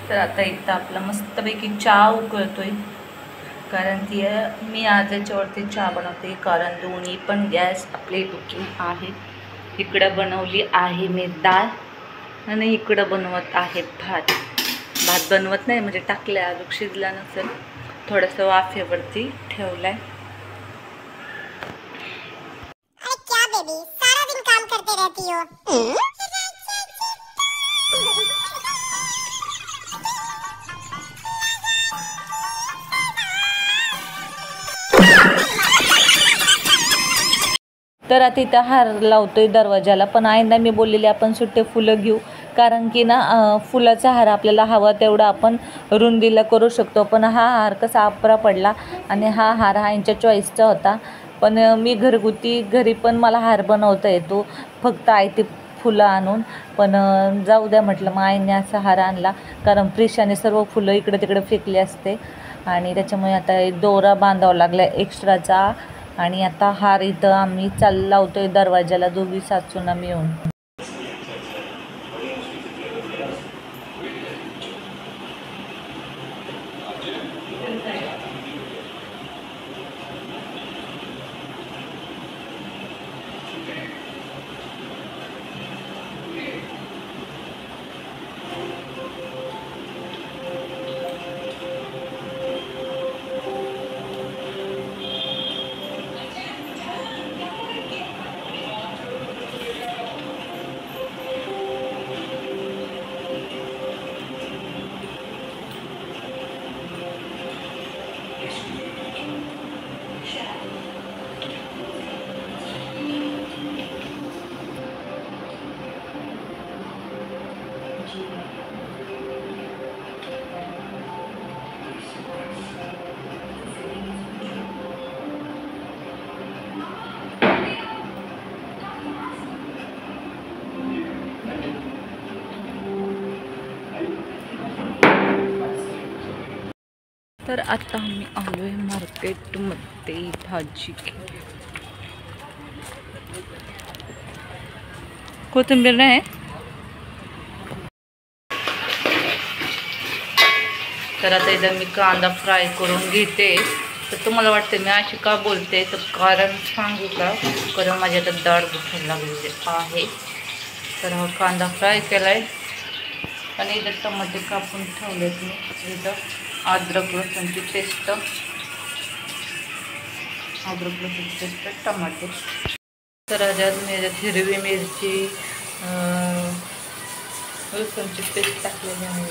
तर आता इथं आपला मस्तपैकी चहा उकळतोय, कारण की मी आज याच्यावरती चहा बनवते, कारण दोन्ही पण गॅस आपले कुकिंग आहे. इकडं बनवली आहे मी डाळ आणि इकडं बनवत आहे भात. भात बनवत नाही म्हणजे टाकलं अजून शिजला नसेल, थोडंसं वाफेवरती ठेवलाय. क्या बेबी सारा दिन काम करते रहती हो. तर आता इथं हार लावतोय दरवाजाला, पण आईंना मी बोललेले आपण सुट्टे फुलं घेऊ, कारण की ना फुलाचा हार आपल्याला हवा तेवढा आपण रुंदीला करू शकतो. पण हा हार कसा अपरा पडला आणि हा हार आईंच्या चॉईसचा होता. पण मी घरगुती घरी पण मला हार बनवता येतो, फक्त ते फुलं आणून. पण जाऊ द्या म्हटलं, मग आईने असा हार आणला, कारण प्रिशाने सर्व फुलं इकडे तिकडे फेकले असते आणि त्याच्यामुळे आता दोरा बांधावा लागला एक्स्ट्राचा. आणि आता हार इथं आम्ही लावतोय दरवाजाला, दोघी सासूना मिळून. तर आता आम्ही आलोय मार्केटमध्ये भाजी. कोथिंबीर नाही, तर आता इथं मी कांदा फ्राय करून घेते. तर तुम्हाला वाटतं मी अशी का बोलते, तर कारण सांगू का, कारण माझ्या आता दाढ दुखायला लागलेली आहे. तर हा कांदा फ्राय केलाय आणि इथं टमाटे कापून ठेवलेत मी. इथं अद्रक लसूणची पेस्ट, टमाटे. तर ह्याच्यात मी हिरवी मिरची, लसूणची पेस्ट टाकलेली आहे.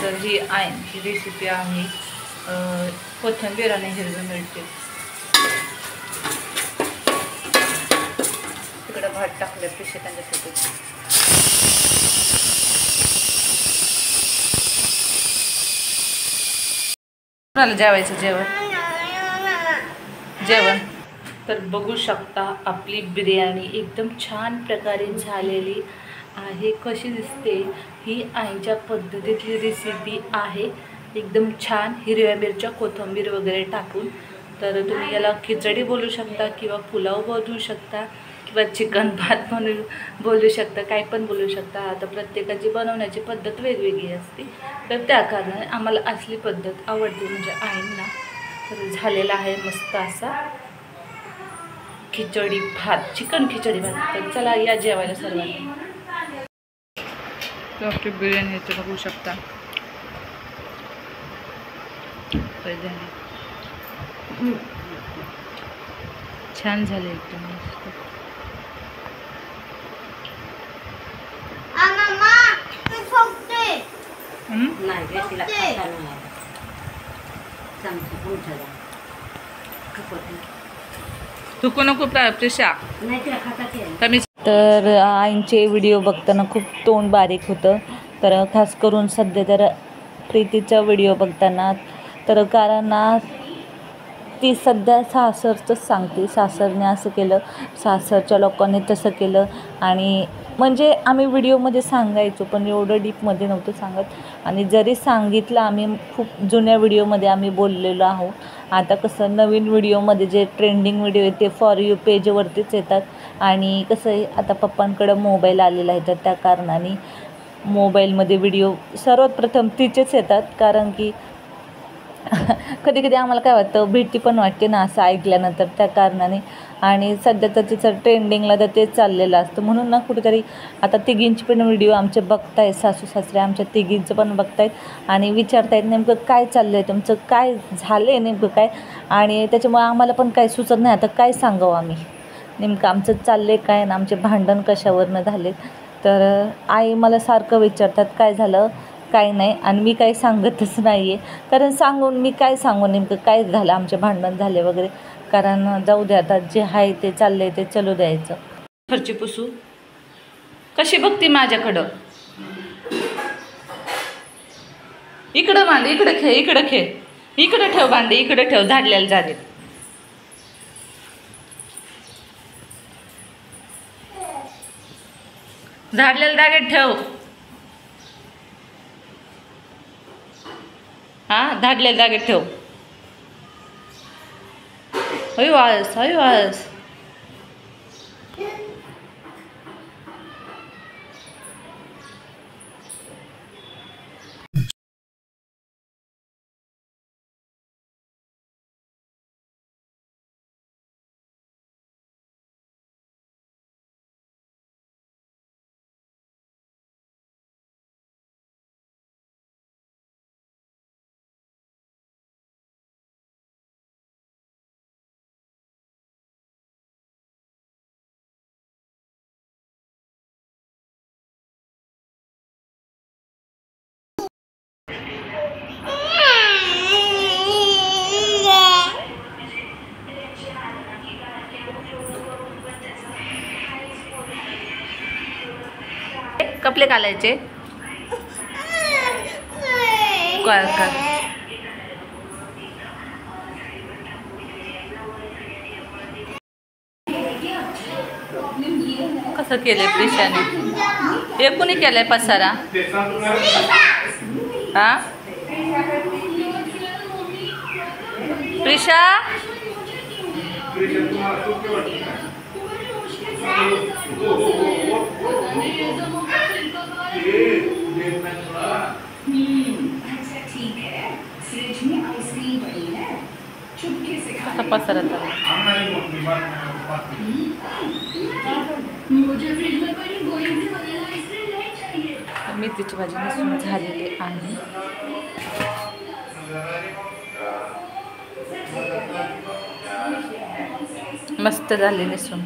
तर ही आईंची रेसिपी आहे, कोथिंबीर आणि हिरवी मिरची. तिकडे भात टाकले पिशे त्यांच्यासाठी. जेवायचं जेवण. तर बघू शकता आपली बिर्याणी एकदम छान प्रकारे झालेली आहे. कशी दिसते ही आईच्या पद्धतीतली रेसिपी आहे, एकदम छान हिरव्या मिरच्या कोथिंबीर वगैरे टाकून. तर तुम्ही याला खिचडी बोलू शकता किंवा पुलाव बोलू शकता किंवा चिकन भात म्हणून बोलू शकता, काय पण बोलू शकता. आता प्रत्येकाची बनवण्याची पद्धत वेगवेगळी असते, तर त्या कारणाने आम्हाला असली पद्धत आवडते म्हणजे आईंना. तर झालेला आहे मस्त असा खिचडी भात, चिकन खिचडी भात. तर चला या जेवायला सर्वांनी. तर आपली बिर्याणी इथे बघू शकता. छान झाले एकदम मस्त. तुको नको प्रिशा. तर आईंचे व्हिडिओ बघताना खूप तोंड बारीक होतं. तर खास करून सध्या तर प्रीतीचा व्हिडिओ बघताना, तर कारण ती सध्या सासरचंच सांगते, सासरने असं केलं, सासरच्या लोकांनी तसं केलं. आणि म्हणजे आम्ही व्हिडिओमध्ये सांगायचो पण एवढं डीपमध्ये नव्हतं सांगत. आणि जरी सांगितलं आम्ही खूप जुन्या व्हिडिओमध्ये आम्ही बोललेलो आहोत. आता कसं नवीन व्हिडिओमध्ये जे ट्रेंडिंग व्हिडिओ आहे ते फॉर यू पेजवरतीच येतात. आणि कसं आहे आता पप्पांकडं मोबाईल आलेला आहे तर त्या कारणाने मोबाईलमध्ये व्हिडिओ सर्वात प्रथम तिचेच येतात. कारण की कधी कधी आम्हाला काय वाटतं भीती पण वाटते ना असं ऐकल्यानंतर, त्या कारणाने. आणि सध्या तर तिचं ट्रेंडिंगला तर तेच चाललेलं असतं. म्हणून ना कुठेतरी आता तिघींची पण व्हिडिओ आमचे बघतायत, सासू सासरे आमच्या तिघींचं पण बघतायत आणि विचारतायत नेमकं काय चाललं आहे तुमचं, काय झालं आहे नेमकं काय. आणि त्याच्यामुळे आम्हाला पण काय सुचत नाही आता काय सांगावं आम्ही, नेमकं आमचं चाललं आहे काय ना आमचे भांडण कशावरनं झालेत. तर आई मला सारखं विचारतात काय झालं काय नाही. आणि मी काही सांगतच नाही आहे, कारण सांगून मी काय सांगू नेमकं काय झालं, आमचे भांडण झाले वगैरे. कारण जाऊ द्या आता जे आहे ते चाललं आहे ते चलू द्यायचं. फरची पुसू कशी बघती माझ्याकडं, इकडं भांडी इकडं खेळ, इकडं खेळ, इकडं ठेव भांडी, इकडं ठेव, झाडलेलं झाले. झाडलेलं जागेत ठेव. हां झाडलेल्या जागेत ठेव. हय वास, हय वास. कपडे घालायचे काय कसं केलंय प्रिशाने, हे कोणी केलंय पसारा. हा प्रिशा कसा पसारा मेथीची भाजी नसून झालेली आहे. मस्त झाले नसून.